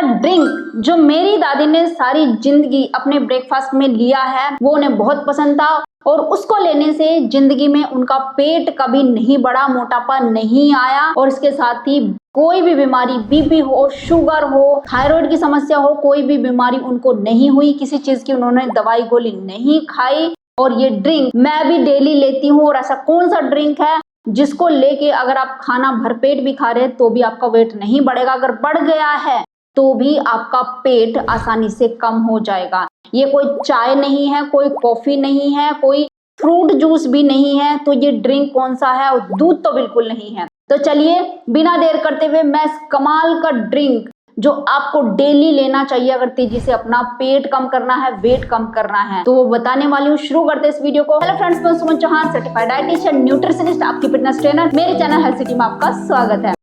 ऐसा ड्रिंक जो मेरी दादी ने सारी जिंदगी अपने ब्रेकफास्ट में लिया है, वो उन्हें बहुत पसंद था और उसको लेने से जिंदगी में उनका पेट कभी नहीं बढ़ा, मोटापा नहीं आया और इसके साथ ही कोई भी बीमारी, बीपी हो, शुगर हो, थायराइड की समस्या हो, कोई भी बीमारी उनको नहीं हुई, किसी चीज की उन्होंने दवाई गोली नहीं खाई। और ये ड्रिंक मैं भी डेली लेती हूँ। और ऐसा कौन सा ड्रिंक है जिसको लेके अगर आप खाना भरपेट भी खा रहे हैं तो भी आपका वेट नहीं बढ़ेगा, अगर बढ़ गया है तो भी आपका पेट आसानी से कम हो जाएगा। ये कोई चाय नहीं है, कोई कॉफी नहीं है, कोई फ्रूट जूस भी नहीं है। तो ये ड्रिंक कौन सा है? और दूध तो बिल्कुल नहीं है। तो चलिए बिना देर करते हुए मैं इस कमाल का ड्रिंक जो आपको डेली लेना चाहिए अगर तेजी से अपना पेट कम करना है, वेट कम करना है, तो वो बताने वाली हूँ। शुरू करते हैं इस वीडियो को। हेलो फ्रेंड्स, मैं सुमन चौहान, सर्टिफाइड डाइटिशियन, न्यूट्रिशनिस्ट, आपकी फिटनेस ट्रेनर। मेरे चैनल हेल्थ सिटी में आपका स्वागत है।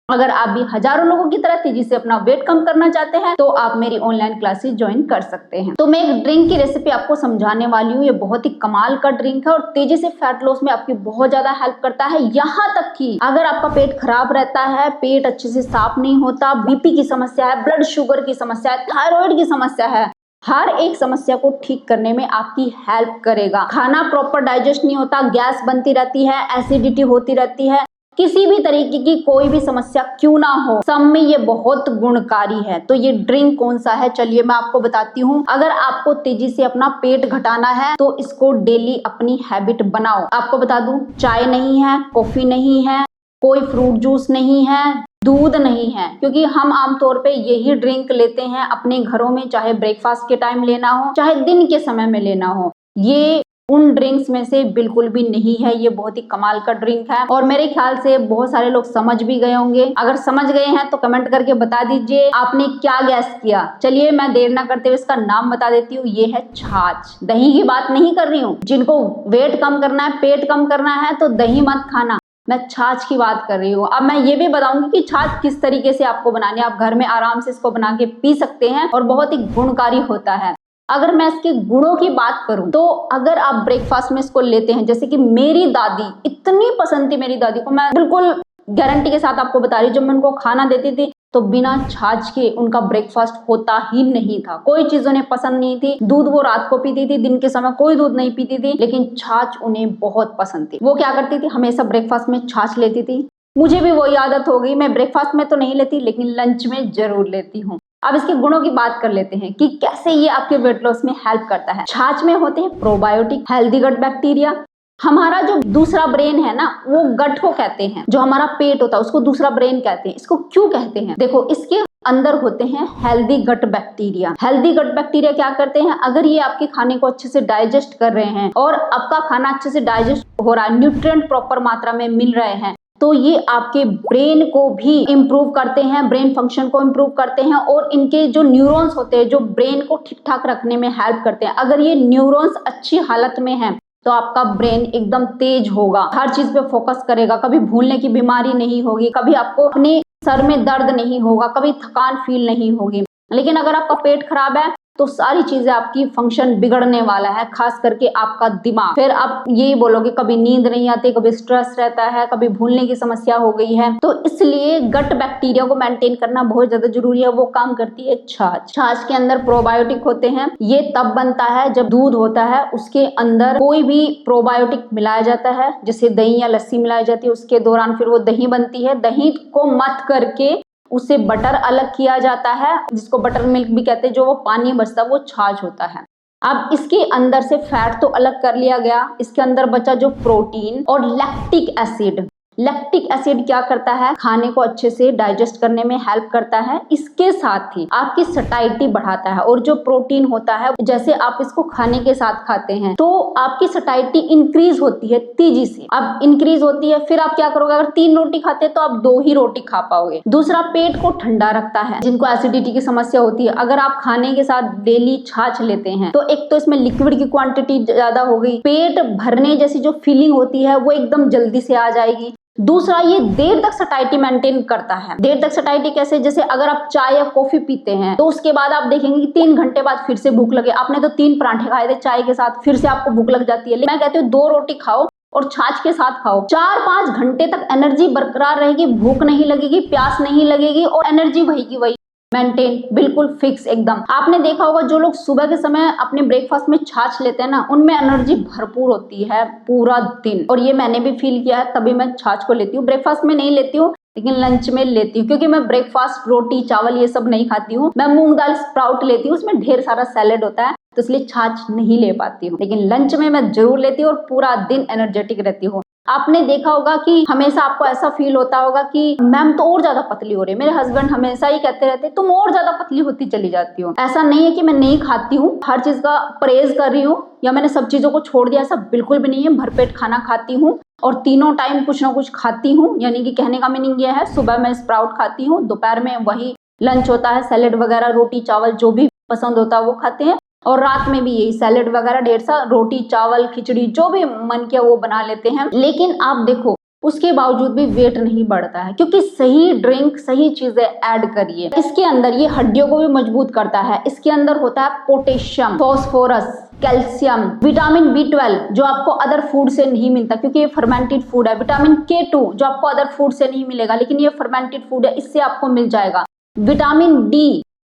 अगर आप भी हजारों लोगों की तरह तेजी से अपना वेट कम करना चाहते हैं तो आप मेरी ऑनलाइन क्लासेस ज्वाइन कर सकते हैं। तो मैं एक ड्रिंक की रेसिपी आपको समझाने वाली हूँ। ये बहुत ही कमाल का ड्रिंक है और तेजी से फैट लॉस में आपकी बहुत ज्यादा हेल्प करता है। यहाँ तक कि अगर आपका पेट खराब रहता है, पेट अच्छे से साफ नहीं होता, बीपी की समस्या है, ब्लड शुगर की समस्या है, थायराइड की समस्या है, हर एक समस्या को ठीक करने में आपकी हेल्प करेगा। खाना प्रॉपर डाइजेस्ट नहीं होता, गैस बनती रहती है, एसिडिटी होती रहती है, किसी भी तरीके की कोई भी समस्या क्यों ना हो, सब में ये बहुत गुणकारी है। तो ये ड्रिंक कौन सा है, चलिए मैं आपको बताती हूँ। अगर आपको तेजी से अपना पेट घटाना है तो इसको डेली अपनी हैबिट बनाओ। आपको बता दूं, चाय नहीं है, कॉफी नहीं है, कोई फ्रूट जूस नहीं है, दूध नहीं है, क्योंकि हम आमतौर पे यही ड्रिंक लेते हैं अपने घरों में, चाहे ब्रेकफास्ट के टाइम लेना हो, चाहे दिन के समय में लेना हो। ये उन ड्रिंक्स में से बिल्कुल भी नहीं है। ये बहुत ही कमाल का ड्रिंक है और मेरे ख्याल से बहुत सारे लोग समझ भी गए होंगे। अगर समझ गए हैं तो कमेंट करके बता दीजिए आपने क्या गैस किया। चलिए मैं देर ना करते हुए इसका नाम बता देती हूँ। ये है छाछ। दही की बात नहीं कर रही हूँ। जिनको वेट कम करना है, पेट कम करना है तो दही मत खाना, मैं छाछ की बात कर रही हूँ। अब मैं ये भी बताऊंगी कि छाछ किस तरीके से आपको बनानी है। आप घर में आराम से इसको बना के पी सकते हैं और बहुत ही गुणकारी होता है। अगर मैं इसके गुणों की बात करूं तो अगर आप ब्रेकफास्ट में इसको लेते हैं, जैसे कि मेरी दादी, इतनी पसंद थी मेरी दादी को, मैं बिल्कुल गारंटी के साथ आपको बता रही हूँ, जब मैं उनको खाना देती थी तो बिना छाछ के उनका ब्रेकफास्ट होता ही नहीं था। कोई चीज उन्हें पसंद नहीं थी। दूध वो रात को पीती थी, दिन के समय कोई दूध नहीं पीती थी, लेकिन छाछ उन्हें बहुत पसंद थी। वो क्या करती थी, हमेशा ब्रेकफास्ट में छाछ लेती थी। मुझे भी वही आदत हो गई। मैं ब्रेकफास्ट में तो नहीं लेती लेकिन लंच में जरूर लेती हूँ। अब इसके गुणों की बात कर लेते हैं कि कैसे ये आपके वेट लॉस में हेल्प करता है। छाछ में होते हैं प्रोबायोटिक, हेल्दी गट बैक्टीरिया। हमारा जो दूसरा ब्रेन है ना, वो गट को कहते हैं। जो हमारा पेट होता है उसको दूसरा ब्रेन कहते हैं। इसको क्यों कहते हैं? देखो, इसके अंदर होते हैं healthy gut bacteria. Healthy gut bacteria क्या करते हैं, अगर ये आपके खाने को अच्छे से डाइजेस्ट कर रहे हैं और आपका खाना अच्छे से डाइजेस्ट हो रहा है, न्यूट्रिएंट प्रॉपर मात्रा में मिल रहे हैं, तो ये आपके ब्रेन को भी इम्प्रूव करते हैं, ब्रेन फंक्शन को इम्प्रूव करते हैं और इनके जो न्यूरॉन्स होते हैं जो ब्रेन को ठीक ठाक रखने में हेल्प करते हैं। अगर ये न्यूरॉन्स अच्छी हालत में हैं तो आपका ब्रेन एकदम तेज होगा, हर चीज पे फोकस करेगा, कभी भूलने की बीमारी नहीं होगी, कभी आपको अपने सर में दर्द नहीं होगा, कभी थकान फील नहीं होगी। लेकिन अगर आपका पेट खराब है तो सारी चीजें आपकी फंक्शन बिगड़ने वाला है, खास करके आपका दिमाग। फिर आप यही बोलोगे कभी नींद नहीं आती, कभी स्ट्रेस रहता है, कभी भूलने की समस्या हो गई है। तो इसलिए गट बैक्टीरिया को मेंटेन करना बहुत ज्यादा जरूरी है। वो काम करती है छाछ। छाछ के अंदर प्रोबायोटिक होते हैं। ये तब बनता है जब दूध होता है उसके अंदर कोई भी प्रोबायोटिक मिलाया जाता है, जैसे दही या लस्सी मिलाई जाती है, उसके दौरान फिर वो दही बनती है। दही को मथ करके उससे बटर अलग किया जाता है, जिसको बटर मिल्क भी कहते हैं। जो वो पानी बचता है वो छाछ होता है। अब इसके अंदर से फैट तो अलग कर लिया गया, इसके अंदर बचा जो प्रोटीन और लैक्टिक एसिड। लैक्टिक एसिड क्या करता है, खाने को अच्छे से डाइजेस्ट करने में हेल्प करता है। इसके साथ ही आपकी सटाइटी बढ़ाता है। और जो प्रोटीन होता है, जैसे आप इसको खाने के साथ खाते हैं तो आपकी सटाइटी इंक्रीज होती है तेजी से। अब इंक्रीज होती है, फिर आप क्या करोगे, अगर 3 रोटी खाते हैं तो आप 2 ही रोटी खा पाओगे। दूसरा, पेट को ठंडा रखता है। जिनको एसिडिटी की समस्या होती है, अगर आप खाने के साथ डेली छाछ लेते हैं तो एक तो इसमें लिक्विड की क्वांटिटी ज्यादा हो गई, पेट भरने जैसी जो फीलिंग होती है वो एकदम जल्दी से आ जाएगी। दूसरा, ये देर तक सटाइटी मेंटेन करता है। देर तक सटाइटी कैसे, जैसे अगर आप चाय या कॉफी पीते हैं तो उसके बाद आप देखेंगे कि 3 घंटे बाद फिर से भूख लगे। आपने तो 3 पराठे खाए थे चाय के साथ, फिर से आपको भूख लग जाती है। लेकिन मैं कहती हूँ 2 रोटी खाओ और छाछ के साथ खाओ, 4-5 घंटे तक एनर्जी बरकरार रहेगी, भूख नहीं लगेगी, प्यास नहीं लगेगी और एनर्जी वही की वही। मेंटेन, बिल्कुल फिक्स एकदम। आपने देखा होगा जो लोग सुबह के समय अपने ब्रेकफास्ट में छाछ लेते हैं ना, उनमें एनर्जी भरपूर होती है पूरा दिन। और ये मैंने भी फील किया है, तभी मैं छाछ को लेती हूँ। ब्रेकफास्ट में नहीं लेती हूँ लेकिन लंच में लेती हूँ, क्योंकि मैं ब्रेकफास्ट रोटी चावल ये सब नहीं खाती हूँ। मैं मूंग दाल स्प्राउट लेती हूँ, उसमें ढेर सारा सैलेड होता है, तो इसलिए छाछ नहीं ले पाती हूँ। लेकिन लंच में मैं जरूर लेती हूँ और पूरा दिन एनर्जेटिक रहती हूँ। आपने देखा होगा कि हमेशा आपको ऐसा फील होता होगा कि मैम तो और ज्यादा पतली हो रही है। मेरे हस्बैंड हमेशा ही कहते रहते तुम और ज्यादा पतली होती चली जाती हो। ऐसा नहीं है कि मैं नहीं खाती हूँ, हर चीज का परहेज कर रही हूँ या मैंने सब चीजों को छोड़ दिया, ऐसा बिल्कुल भी नहीं है। भरपेट खाना खाती हूँ और तीनों टाइम कुछ ना कुछ खाती हूँ। यानी कि कहने का मीनिंग यह है, सुबह में स्प्राउट खाती हूँ, दोपहर में वही लंच होता है, सैलेड वगैरह रोटी चावल जो भी पसंद होता है वो खाते हैं, और रात में भी यही सैलेड वगैरह ढेर सा रोटी चावल खिचड़ी जो भी मन किया वो बना लेते हैं। लेकिन आप देखो उसके बावजूद भी वेट नहीं बढ़ता है, क्योंकि सही ड्रिंक सही चीजें ऐड करिए। इसके अंदर ये हड्डियों को भी मजबूत करता है। इसके अंदर होता है potassium, phosphorus, calcium, vitamin B12 जो आपको अदर फूड से नहीं मिलता, क्योंकि ये फर्मेंटेड फूड है। विटामिन K2 जो आपको अदर फूड से नहीं मिलेगा, लेकिन ये फर्मेंटेड फूड है, इससे आपको मिल जाएगा।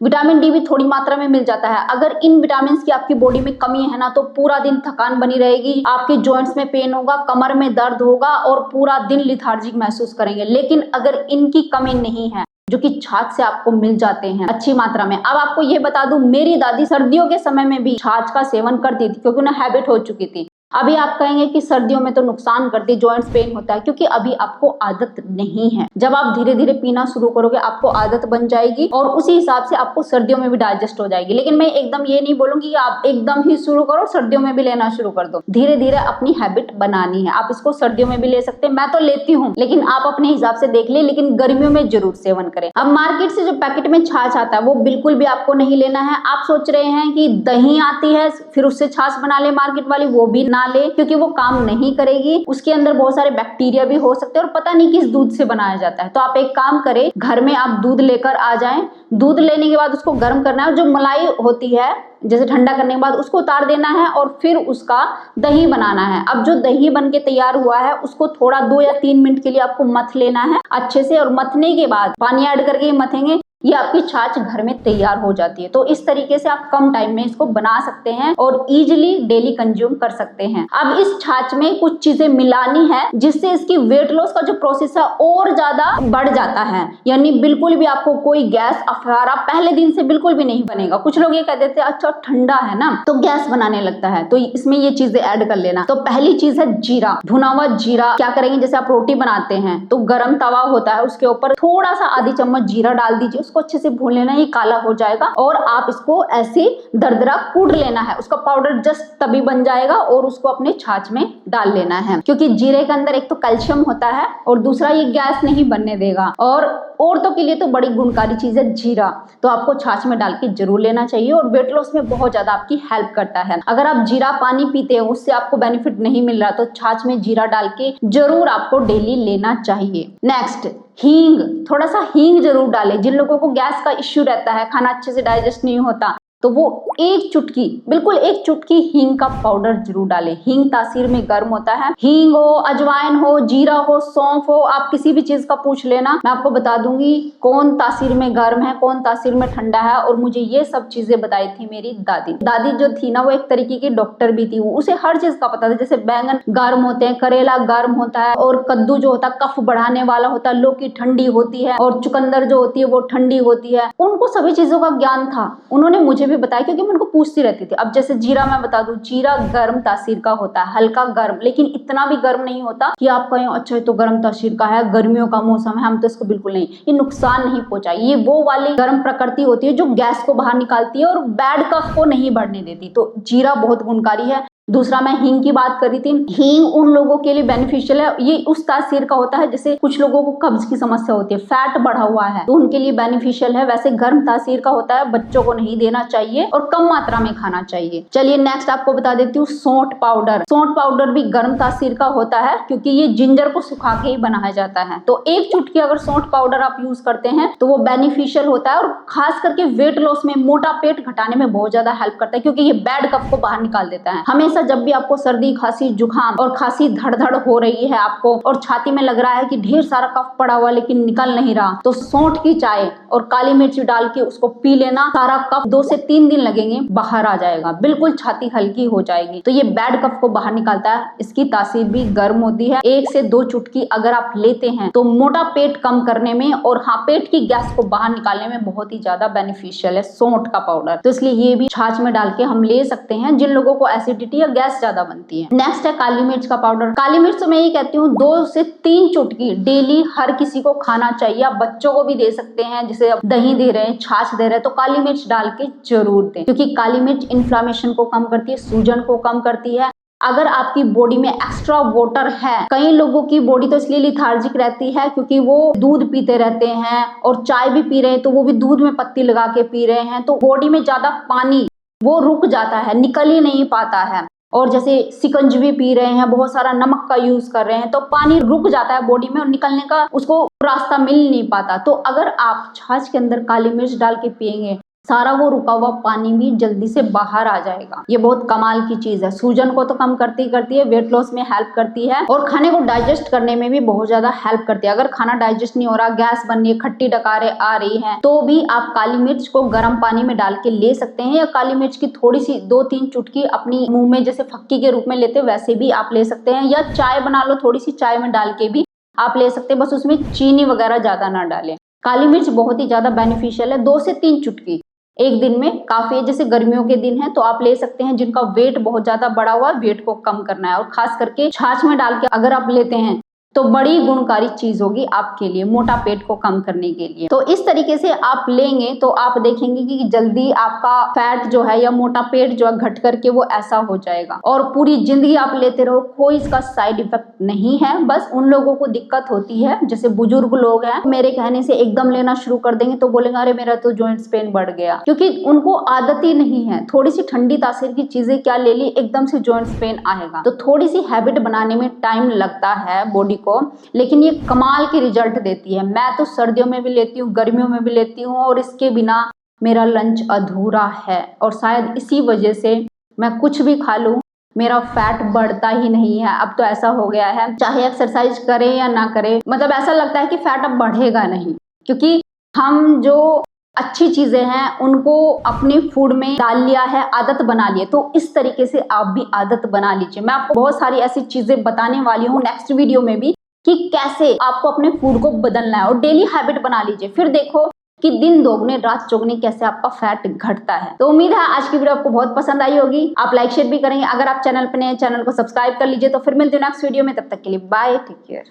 विटामिन डी भी थोड़ी मात्रा में मिल जाता है। अगर इन विटामिन की आपकी बॉडी में कमी है ना, तो पूरा दिन थकान बनी रहेगी, आपके जॉइंट्स में पेन होगा, कमर में दर्द होगा और पूरा दिन लिथार्जिक महसूस करेंगे। लेकिन अगर इनकी कमी नहीं है, जो कि छाछ से आपको मिल जाते हैं अच्छी मात्रा में। अब आपको ये बता दूं, मेरी दादी सर्दियों के समय में भी छाछ का सेवन करती थी, क्योंकि उन्हें हैबिट हो चुकी थी। अभी आप कहेंगे कि सर्दियों में तो नुकसान करती, जॉइंट्स पेन होता है, क्योंकि अभी आपको आदत नहीं है। जब आप धीरे धीरे पीना शुरू करोगे आपको आदत बन जाएगी और उसी हिसाब से आपको सर्दियों में भी डाइजेस्ट हो जाएगी। लेकिन मैं एकदम ये नहीं बोलूंगी कि आप एकदम ही शुरू करो, सर्दियों में भी लेना शुरू कर दो। धीरे धीरे अपनी हैबिट बनानी है। आप इसको सर्दियों में भी ले सकते हैं, मैं तो लेती हूँ, लेकिन आप अपने हिसाब से देख ले, लेकिन गर्मियों में जरूर सेवन करें। अब मार्केट से जो पैकेट में छाछ आता है वो बिल्कुल भी आपको नहीं लेना है। आप सोच रहे हैं कि दही आती है फिर उससे छाछ बना ले मार्केट वाली, वो भी ना ले, क्योंकि वो काम नहीं करेगी। उसके अंदर बहुत सारे बैक्टीरिया भी हो सकते हैं और पता नहीं किस दूध से बनाया जाता है। तो आप एक काम करें, घर में आप दूध लेकर आ जाएं। दूध लेने के बाद उसको गर्म करना है, जो मलाई होती है जैसे ठंडा करने के बाद उसको उतार देना है और फिर उसका दही बनाना है। अब जो दही बन के तैयार हुआ है उसको थोड़ा 2 या 3 मिनट के लिए आपको मथ लेना है अच्छे से, और मथने के बाद पानी ऐड करके मथेंगे, ये आपकी छाछ घर में तैयार हो जाती है। तो इस तरीके से आप कम टाइम में इसको बना सकते हैं और इजीली डेली कंज्यूम कर सकते हैं। अब इस छाछ में कुछ चीजें मिलानी है जिससे इसकी वेट लॉस का जो प्रोसेस है और ज्यादा बढ़ जाता है। यानी बिल्कुल भी आपको कोई गैस अफारा पहले दिन से बिल्कुल भी नहीं बनेगा। कुछ लोग ये कह देते हैं अच्छा ठंडा है ना तो गैस बनाने लगता है, तो इसमें ये चीजें ऐड कर लेना। तो पहली चीज है जीरा, भुना हुआ जीरा। क्या करेंगे, जैसे आप रोटी बनाते हैं तो गर्म तवा होता है, उसके ऊपर थोड़ा सा आधी चम्मच जीरा डाल दीजिए, उसको अच्छे से भून लेना। ये काला हो जाएगा और आप इसको ऐसे दरदरा कूट लेना है। उसका पाउडर जस्ट तभी बन जाएगा और उसको अपने छाछ में डाल लेना है, क्योंकि जीरे के अंदर एक तो कैल्शियम होता है और दूसरा ये गैस नहीं बनने देगा। और औरतों के लिए तो बड़ी गुणकारी चीज है जीरा, तो आपको छाछ में डाल के जरूर लेना चाहिए और वेट लॉस में बहुत ज्यादा आपकी हेल्प करता है। अगर आप जीरा पानी पीते हो उससे आपको बेनिफिट नहीं मिल रहा तो छाछ में जीरा डाल के जरूर आपको डेली लेना चाहिए। नेक्स्ट, हींग। थोड़ा सा हींग जरूर डालें। जिन लोगों को गैस का इश्यू रहता है, खाना अच्छे से डाइजेस्ट नहीं होता, तो वो एक चुटकी, बिल्कुल एक चुटकी हींग का पाउडर जरूर डालें। हींग तासीर में गर्म होता है। हींग हो, अजवाइन हो, जीरा हो, सौंफ हो, आप किसी भी चीज का पूछ लेना, मैं आपको बता दूंगी कौन तासीर में गर्म है कौन तासीर में ठंडा है। और मुझे ये सब चीजें बताई थी मेरी दादी जो थी ना, वो एक तरीके की डॉक्टर भी थी। उसे हर चीज का पता था, जैसे बैंगन गर्म होते हैं, करेला गर्म होता है, और कद्दू जो होता है कफ बढ़ाने वाला होता है, लौकी ठंडी होती है, और चुकंदर जो होती है वो ठंडी होती है। उनको सभी चीजों का ज्ञान था, उन्होंने मुझे भी बताया क्योंकि मैं उनको पूछती रहती थी। अब जैसे जीरा मैं बता दूं, जीरा गर्म तासीर का होता है, हल्का गर्म, लेकिन इतना भी गर्म नहीं होता कि आप कहें अच्छा ये तो गर्म तासीर का है, गर्मियों का मौसम है, हम तो इसको बिल्कुल नहीं, ये नुकसान नहीं पहुंचाए। ये वो वाली गर्म प्रकृति होती है जो गैस को बाहर निकालती है और बैड कफ को नहीं बढ़ने देती। तो जीरा बहुत गुणकारी है। दूसरा, मैं हींग की बात करी थी। हींग उन लोगों के लिए बेनिफिशियल है, ये उस तासीर का होता है जैसे कुछ लोगों को कब्ज की समस्या होती है, फैट बढ़ा हुआ है, तो उनके लिए बेनिफिशियल है। वैसे गर्म तासीर का होता है, बच्चों को नहीं देना चाहिए और कम मात्रा में खाना चाहिए। चलिए नेक्स्ट आपको बता देती हूँ सौंठ पाउडर। सौंठ पाउडर भी गर्म तासीर का होता है क्योंकि ये जिंजर को सुखा के ही बनाया जाता है। तो एक चुटकी अगर सौंठ पाउडर आप यूज करते हैं तो वो बेनिफिशियल होता है और खास करके वेट लॉस में, मोटा पेट घटाने में बहुत ज्यादा हेल्प करता है, क्योंकि ये बैड कफ को बाहर निकाल देता है। हमेशा हमेशा जब भी आपको सर्दी, खांसी, जुकाम और खांसी धड़-धड़ हो रही है आपको और छाती में लग रहा है कि ढेर सारा कफ पड़ा हुआ लेकिन निकल नहीं रहा, तो सौंठ की चाय और काली मिर्च डाल के उसको पी लेना। सारा कफ 2 से 3 दिन लगेंगे, बाहर आ जाएगा, बिल्कुल छाती हल्की हो जाएगी। तो ये बैड कफ को बाहर निकालता है। इसकी तासीर भी गर्म होती है। 1 से 2 चुटकी अगर आप लेते हैं तो मोटा पेट कम करने में और हाँ, पेट की गैस को बाहर निकालने में बहुत ही ज्यादा बेनिफिशियल है सौंठ का पाउडर। तो इसलिए ये भी छाछ में डाल के हम ले सकते हैं जिन लोगों को एसिडिटी या गैस ज्यादा बनती है। नेक्स्ट है काली मिर्च का पाउडर। काली मिर्च तो मैं ये कहती हूँ 2 से 3 चुटकी डेली हर किसी को खाना चाहिए। आप बच्चों को भी दे सकते हैं, जैसे आप दही दे रहे हैं, छाछ दे रहे हैं, तो काली मिर्च डाल के जरूर दें, क्योंकि काली मिर्च इन्फ्लामेशन को कम करती है, सूजन को कम करती है। अगर आपकी बॉडी में एक्स्ट्रा वाटर है, कई लोगों की बॉडी तो इसलिए लिथार्जिक रहती है क्योंकि वो दूध पीते रहते हैं और चाय भी पी रहे हैं, तो वो भी दूध में पत्ती लगा के पी रहे हैं, तो बॉडी में ज्यादा पानी वो रुक जाता है, निकल ही नहीं पाता है। और जैसे शिकंजवी पी रहे हैं, बहुत सारा नमक का यूज कर रहे हैं, तो पानी रुक जाता है बॉडी में और निकलने का उसको रास्ता मिल नहीं पाता। तो अगर आप छाछ के अंदर काली मिर्च डाल के पिएंगे, सारा वो रुका हुआ पानी भी जल्दी से बाहर आ जाएगा। ये बहुत कमाल की चीज है। सूजन को तो कम करती है, वेट लॉस में हेल्प करती है और खाने को डाइजेस्ट करने में भी बहुत ज्यादा हेल्प करती है। अगर खाना डाइजेस्ट नहीं हो रहा, गैस बन रही है, खट्टी डकारे आ रही हैं, तो भी आप काली मिर्च को गर्म पानी में डाल के ले सकते हैं, या काली मिर्च की थोड़ी सी 2-3 चुटकी अपनी मुंह में जैसे फक्की के रूप में लेते वैसे भी आप ले सकते हैं, या चाय बना लो, थोड़ी सी चाय में डाल के भी आप ले सकते हैं, बस उसमें चीनी वगैरह ज्यादा ना डालें। काली मिर्च बहुत ही ज्यादा बेनिफिशियल है। 2 से 3 चुटकी एक दिन में काफी है। जैसे गर्मियों के दिन है तो आप ले सकते हैं, जिनका वेट बहुत ज्यादा बढ़ा हुआ है, वेट को कम करना है, और खास करके छाछ में डाल के अगर आप लेते हैं तो बड़ी गुणकारी चीज होगी आपके लिए, मोटा पेट को कम करने के लिए। तो इस तरीके से आप लेंगे तो आप देखेंगे कि जल्दी आपका फैट जो है या मोटा पेट जो है घट करके वो ऐसा हो जाएगा, और पूरी जिंदगी आप लेते रहो, कोई इसका साइड इफेक्ट नहीं है। बस उन लोगों को दिक्कत होती है, जैसे बुजुर्ग लोग हैं, मेरे कहने से एकदम लेना शुरू कर देंगे तो बोलेंगे अरे मेरा तो जॉइंट्स पेन बढ़ गया, क्योंकि उनको आदत ही नहीं है। थोड़ी सी ठंडी तासीर की चीजें क्या ले ली, एकदम से जॉइंट्स पेन आएगा। तो थोड़ी सी हैबिट बनाने में टाइम लगता है बॉडी को, लेकिन ये कमाल की रिजल्ट देती है। मैं तो सर्दियों में भी लेती हूँ, गर्मियों में भी लेती हूँ, और इसके बिना मेरा लंच अधूरा है। और शायद इसी वजह से मैं कुछ भी खा लूं, मेरा फैट बढ़ता ही नहीं है। अब तो ऐसा हो गया है, चाहे एक्सरसाइज करें या ना करें, मतलब ऐसा लगता है कि फैट अब बढ़ेगा नहीं, क्योंकि हम जो अच्छी चीजें हैं उनको अपने फूड में डाल लिया है, आदत बना ली है। तो इस तरीके से आप भी आदत बना लीजिए। मैं आपको बहुत सारी ऐसी चीजें बताने वाली हूँ नेक्स्ट वीडियो में भी, कि कैसे आपको अपने फूड को बदलना है, और डेली हैबिट बना लीजिए, फिर देखो कि दिन दोगुने रात चौगुने कैसे आपका फैट घटता है। तो उम्मीद है आज की वीडियो आपको बहुत पसंद आई होगी। आप लाइक शेयर भी करेंगे। अगर आप चैनल पर नए, चैनल को सब्सक्राइब कर लीजिए। तो फिर मिलते हैं नेक्स्ट वीडियो में, तब तक के लिए बाय, टेक केयर।